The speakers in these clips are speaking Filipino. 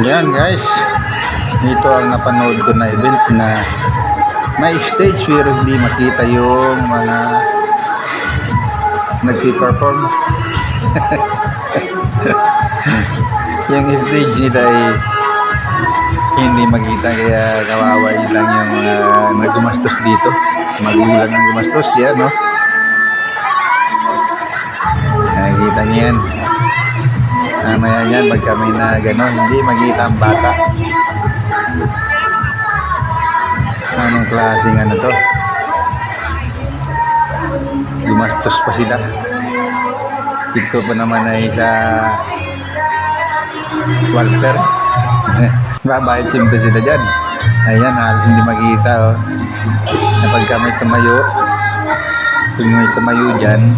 Yan guys, ito ang napanood ko na event na may stage pero hindi makita yung mga nagpi-perform. Yung stage nila ay hindi makita, kaya kawawa lang yung mga naggumastos dito. Magulang ang gumastos yan, no? Nakikita niyo yan. Mamaya yan, pag kami na gano'n, hindi makita ang bata. Anong klaseng ano to? Gumastos pa sila. Ito pa naman ay sa Walter. Babayad simple sila dyan. Ayan, halos hindi makita, oh. Kapag kami tumayo, kung may tumayo dyan,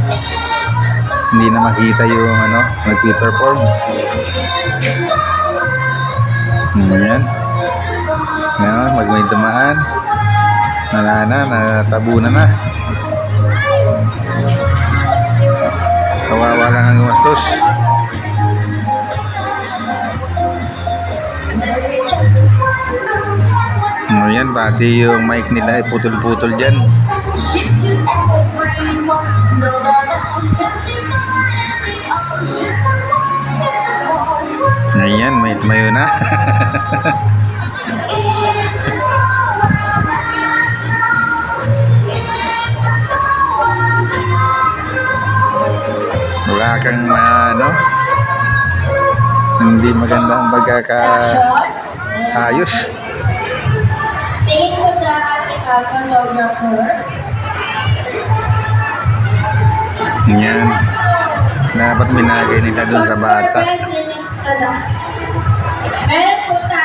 hindi na makita yung ano, nag-perform. Ayan. Ngayon, pag may tumaan, wala na, natabunan na. Kawawa lang ang gumastos. Ayan, pati yung mic nila ay putol-putol dyan. Ayan, may tumayo na. Wala kang ano, hindi maganda ang pagkakaayos. Tingin mo sa ating photographer. Yan. Dapat binagay nila dun sa bata.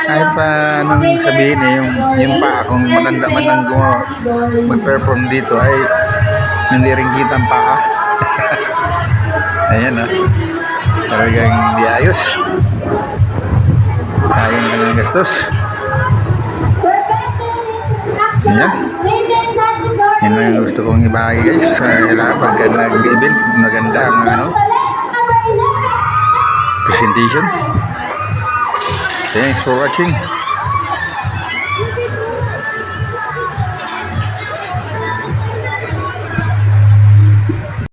Kahit pa anong sabihin eh, yung pa, kung matanda man ang mag-perform dito ay hindi rin kita ang paa. Ayan, oh. Talagang hindi ayos. Sayang ka ng gastos. Ayan. Yan lang yung gusto kong ibahagi guys. Kailangan pagka nag-event, maganda ang ano, presentation. Thanks for watching.